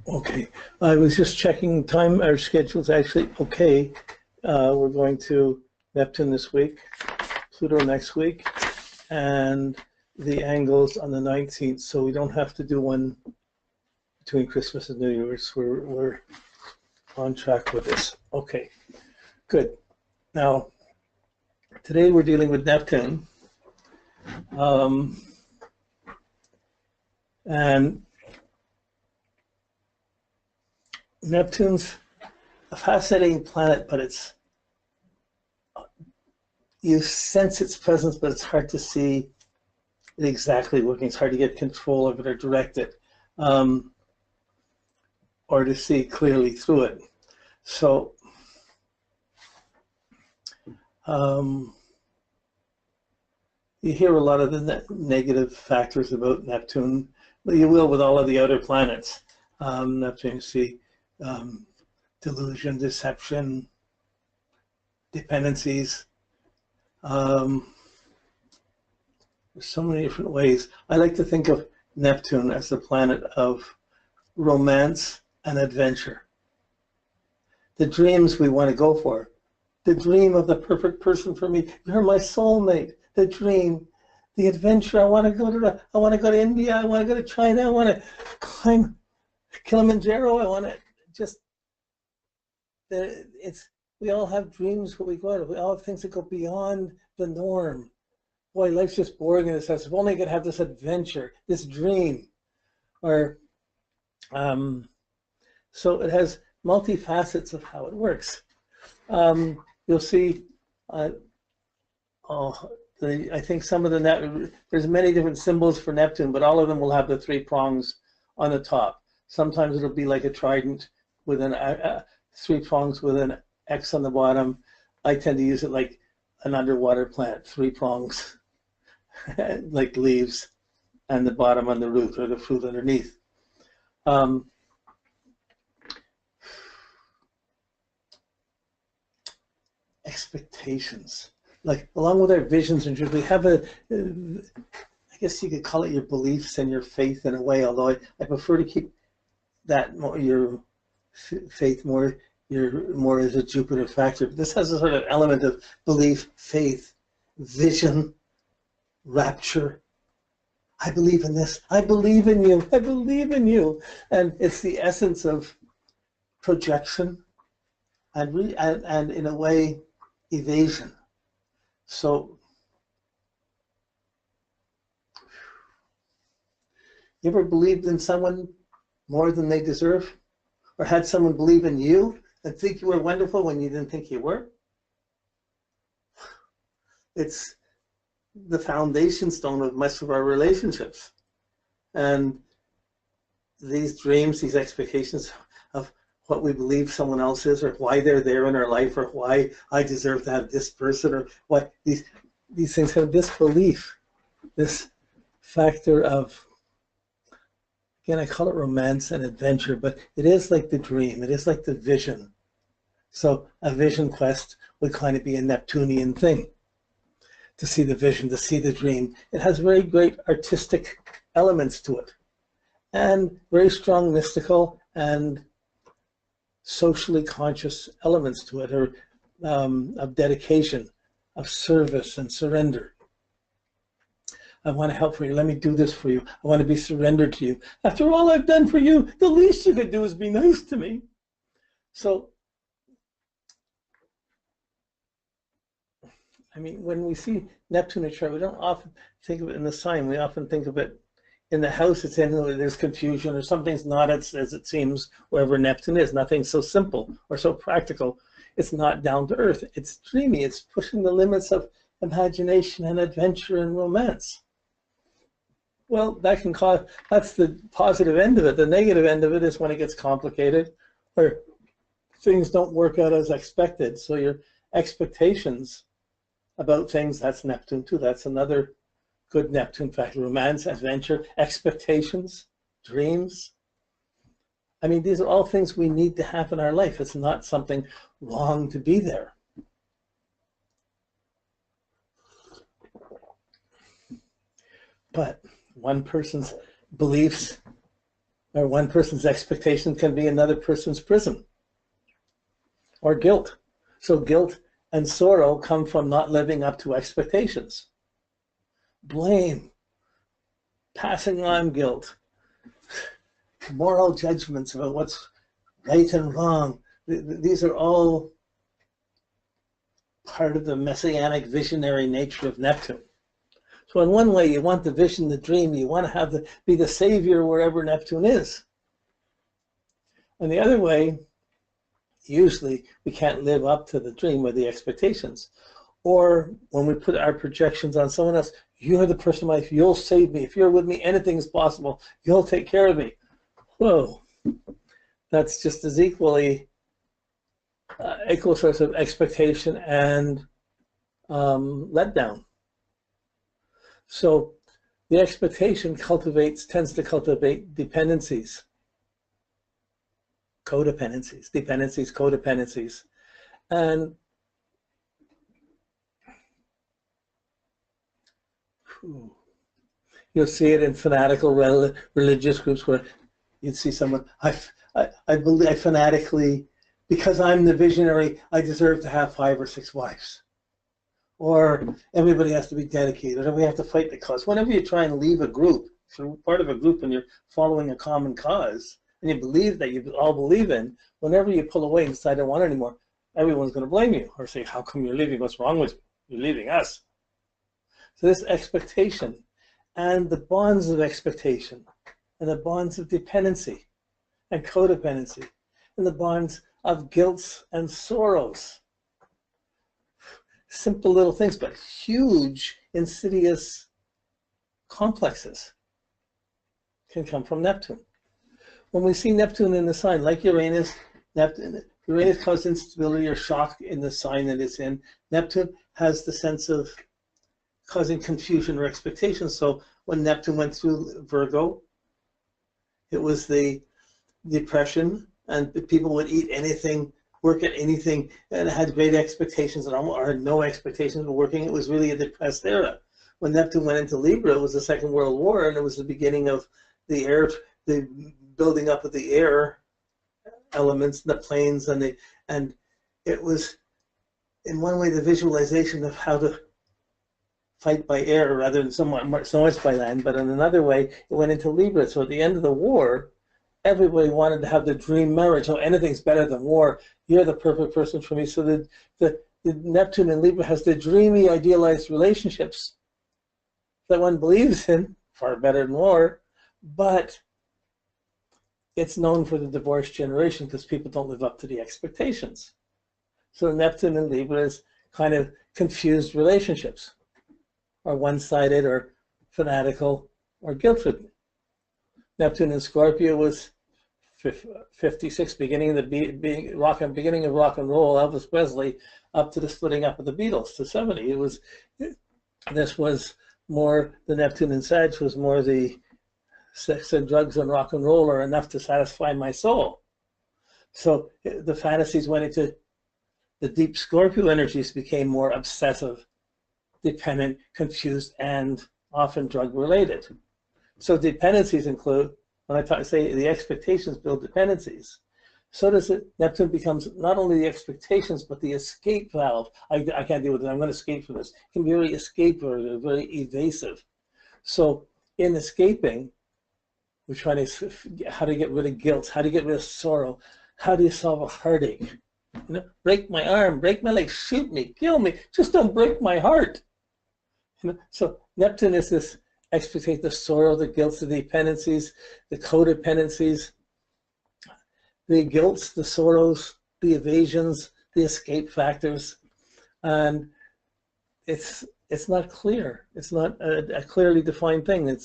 Okay, I was just checking time. Our schedule's actually okay. We're going to Neptune this week, Pluto next week, and the angles on the 19th, so we don't have to do one between Christmas and New Year's. We're on track with this. Okay, good. Now, today we're dealing with Neptune, and Neptune's a fascinating planet, but you sense its presence, but it's hard to see it exactly working. It's hard to get control of it or direct it, or to see clearly through it. So you hear a lot of the negative factors about Neptune, but you will with all of the other planets. Neptune, you see delusion, deception, dependencies. There's so many different ways. I like to think of Neptune as the planet of romance and adventure. The dreams we want to go for. The dream of the perfect person for me. You're my soulmate. The dream, the adventure. I want to go to India. I want to go to China. I want to climb Kilimanjaro. I want to just. We all have dreams. What we go out. We all have things that go beyond the norm. Boy, life's just boring in this sense. If only I could have this adventure, this dream, or so it has multifacets of how it works. You'll see. I think some of there's many different symbols for Neptune, but all of them will have the three prongs on the top. Sometimes it'll be like a trident with three prongs with an X on the bottom. I tend to use it like an underwater plant, three prongs, like leaves, and the bottom on the root or the fruit underneath. Expectations, like along with our visions and dreams, we have I guess you could call it your beliefs and your faith in a way, although I prefer to keep that your faith more as a Jupiter factor. But this has a sort of element of belief, faith, vision, rapture. I believe in this. I believe in you. I believe in you. And it's the essence of projection and in a way, evasion. So, you ever believed in someone more than they deserve? Or had someone believe in you and think you were wonderful when you didn't think you were? It's the foundation stone of much of our relationships. And these dreams, these expectations of what we believe someone else is, or why they're there in our life, or why I deserve to have this person, or what these things have this belief, this factor of, again, I call it romance and adventure, but it is like the dream, it is like the vision. So a vision quest would kind of be a Neptunian thing, to see the vision, to see the dream. It has very great artistic elements to it, and very strong mystical and socially conscious elements to it, or of dedication, of service and surrender. I want to help for you. Let me do this for you. I want to be surrendered to you. After all I've done for you, the least you could do is be nice to me. So, I mean, when we see Neptune in a chart, we don't often think of it in the sign. We often think of it in the house. It's in, there's confusion, or something's not as it seems wherever Neptune is. Nothing's so simple or so practical. It's not down to earth. It's dreamy. It's pushing the limits of imagination and adventure and romance. Well, that can cause, that's the positive end of it. The negative end of it is when it gets complicated, or things don't work out as expected. So your expectations about things, that's Neptune too. That's another good Neptune factor. Romance, adventure, expectations, dreams. I mean, these are all things we need to have in our life. It's not something wrong to be there. But one person's beliefs Or one person's expectation can be another person's prison. Or guilt. So guilt and sorrow come from not living up to expectations. Blame, passing on guilt, moral judgments about what's right and wrong. These are all part of the messianic visionary nature of Neptune. So in one way, you want the vision, the dream, you want to be the savior wherever Neptune is. And the other way, usually we can't live up to the dream or the expectations. Or when we put our projections on someone else, you're the person in my life, you'll save me. If you're with me, anything is possible. You'll take care of me. Whoa, that's just as equal source of expectation and letdown. So the expectation tends to cultivate dependencies, codependencies. And you'll see it in fanatical religious groups where you'd see someone, I believe, I fanatically, because I'm the visionary, I deserve to have 5 or 6 wives. Or everybody has to be dedicated, or we have to fight the cause. Whenever you try and leave a group, if you're part of a group and you're following a common cause, and you believe that you all believe in, whenever you pull away and decide I don't want it anymore, everyone's going to blame you or say, how come you're leaving? What's wrong with you? You're leaving us. So this expectation and the bonds of expectation and the bonds of dependency and codependency and the bonds of guilt and sorrows. Simple little things, but huge, insidious complexes can come from Neptune. When we see Neptune in the sign, like Uranus, Uranus causes instability or shock in the sign that it's in. Neptune has the sense of causing confusion or expectation. So when Neptune went through Virgo, it was the depression, and people would eat anything, work at anything, and had great expectations or had no expectations of working. It was really a depressed era. When Neptune went into Libra, it was the Second World War, and it was the beginning of the building up of the air elements, the planes, and it was in one way the visualization of how to fight by air rather than so much by land, but in another way it went into Libra. So at the end of the war, everybody wanted to have the dream marriage. Oh, anything's better than war. You're the perfect person for me. So the Neptune in Libra has the dreamy, idealized relationships that one believes in, far better than war, but it's known for the divorce generation because people don't live up to the expectations. So Neptune in Libra is kind of confused relationships, or one-sided, or fanatical, or guilt-ridden. Neptune in Scorpio was 56, beginning of rock and roll, Elvis Presley, up to the splitting up of the Beatles to 70. This was more, the Neptune in Sag was more the sex and drugs and rock and roll are enough to satisfy my soul. So the fantasies went into the deep Scorpio energies, became more obsessive, dependent, confused, and often drug related. So dependencies include, when I say the expectations build dependencies, so does it. Neptune becomes not only the expectations, but the escape valve. I can't deal with it, I'm going to escape from this. It can be very escape-oriented, very evasive. So in escaping, we're trying to, how to get rid of guilt, how to get rid of sorrow, how do you solve a heartache? You know, break my arm, break my leg, shoot me, kill me, just don't break my heart. You know? So Neptune is this expectation, the sorrow, the guilt, the dependencies, the codependencies, the guilts, the sorrows, the evasions, the escape factors, and it's not clear. It's not a clearly defined thing.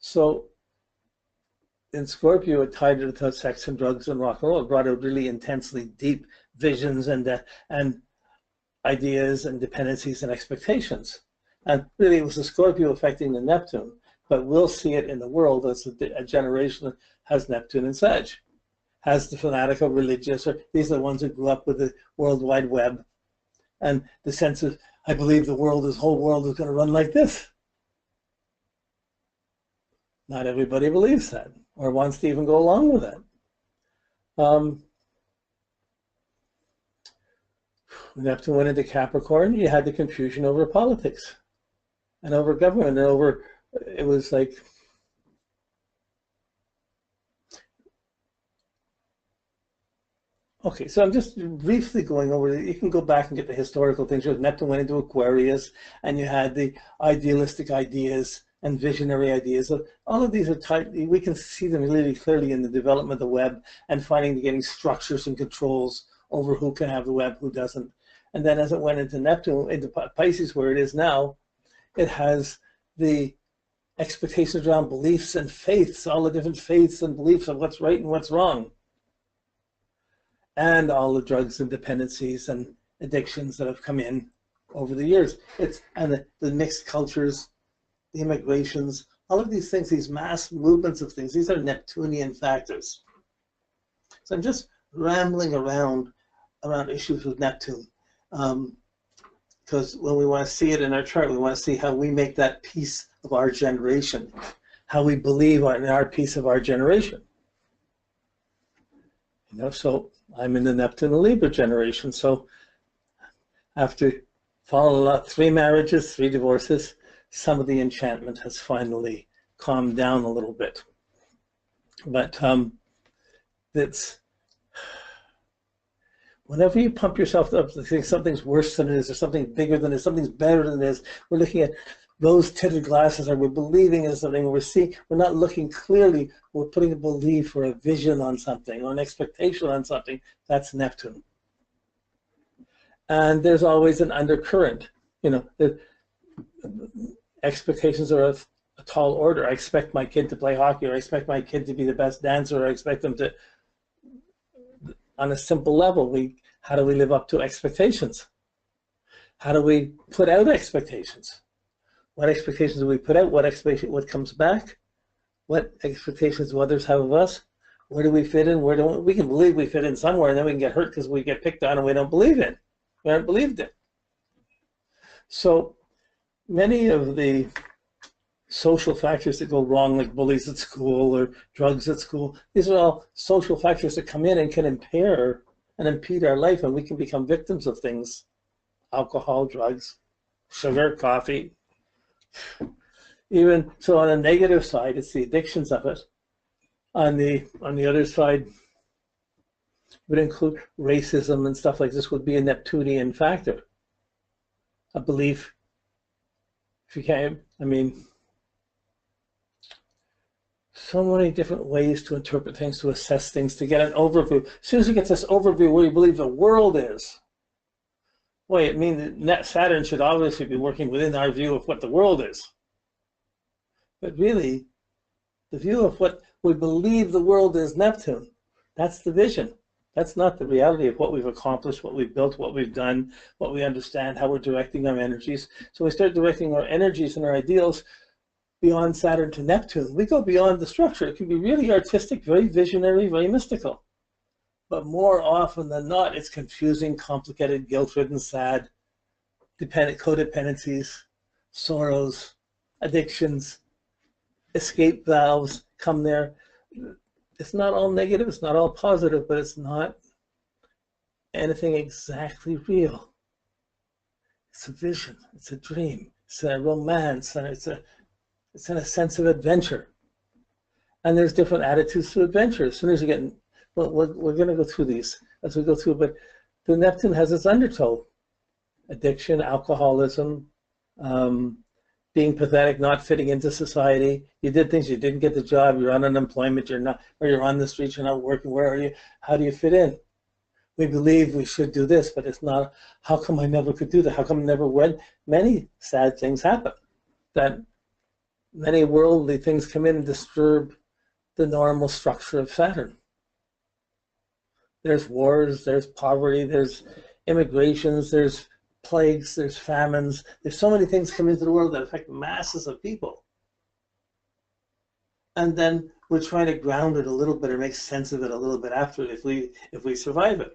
So in Scorpio, it tied it to sex and drugs and rock and roll. It brought out really intensely deep visions and ideas and dependencies and expectations. And really, it was the Scorpio affecting the Neptune. But we'll see it in the world as a generation that has Neptune and Sag, has the fanatical religious, or these are the ones who grew up with the World Wide Web, and the sense of, I believe the world, this whole world is going to run like this. Not everybody believes that or wants to even go along with that. Neptune went into Capricorn, you had the confusion over politics and over government and over, it was like, okay, so I'm just briefly going over it. You can go back and get the historical things. Neptune went into Aquarius, and you had the idealistic ideas and visionary ideas. So all of these are tied. We can see them really clearly in the development of the web and getting structures and controls over who can have the web, who doesn't. And then as it went into Neptune, into Pisces, where it is now, it has the expectations around beliefs and faiths, all the different faiths and beliefs of what's right and what's wrong. And all the drugs and dependencies and addictions that have come in over the years. And the mixed cultures, the immigrations, all of these things, these mass movements of things, these are Neptunian factors. So I'm just rambling around issues with Neptune. Because when we want to see it in our chart, we want to see how we make that piece of our generation, how we believe in our piece of our generation. You know, so I'm in the Neptune and Libra generation. So after following a lot, 3 marriages, 3 divorces, some of the enchantment has finally calmed down a little bit. But it's whenever you pump yourself up to think something's worse than it is, or something bigger than it is, something's better than it is, we're looking at rose-tinted glasses, or we're believing in something, we're not looking clearly, we're putting a belief or a vision on something, or an expectation on something. That's Neptune. And there's always an undercurrent. You know, the expectations are of a tall order. I expect my kid to play hockey, or I expect my kid to be the best dancer, or I expect them to, on a simple level, how do we live up to expectations? How do we put out expectations? What expectations do we put out? What comes back? What expectations do others have of us? Where do we fit in? Where don't we can believe we fit in somewhere, and then we can get hurt because we get picked on and we don't believe it. We aren't believed in. So many of the social factors that go wrong, like bullies at school or drugs at school, these are all social factors that come in and can impair and impede our life, and we can become victims of things. Alcohol, drugs, sugar, coffee. Even so, on the negative side, it's the addictions of it. On the other side, would include racism and stuff like this. Would be a Neptunian factor, a belief. If you can't, I mean, so many different ways to interpret things, to assess things, to get an overview. As soon as you get this overview where you believe the world is, boy, it means that Saturn should obviously be working within our view of what the world is. But really, the view of what we believe the world is Neptune. That's the vision. That's not the reality of what we've accomplished, what we've built, what we've done, what we understand, how we're directing our energies. So we start directing our energies and our ideals beyond Saturn to Neptune. We go beyond the structure. It can be really artistic, very visionary, very mystical. But more often than not, it's confusing, complicated, guilt-ridden, sad, codependencies, sorrows, addictions, escape valves come there. It's not all negative, it's not all positive, but it's not anything exactly real. It's a vision, it's a dream, it's a romance, and it's in a sense of adventure. And there's different attitudes to adventure. As soon as you get, well, we're going to go through these as we go through, but the Neptune has its undertow. Addiction, alcoholism, being pathetic, not fitting into society. You did things, you didn't get the job, you're on unemployment, you're not, or you're on the streets, you're not working. Where are you? How do you fit in? We believe we should do this, but it's not. How come I never could do that? How come I never went? Many sad things happen. That many worldly things come in and disturb the normal structure of Saturn. There's wars, there's poverty, there's immigrations, there's plagues, there's famines. There's so many things come into the world that affect masses of people. And then we're trying to ground it a little bit or make sense of it a little bit after it if we survive it.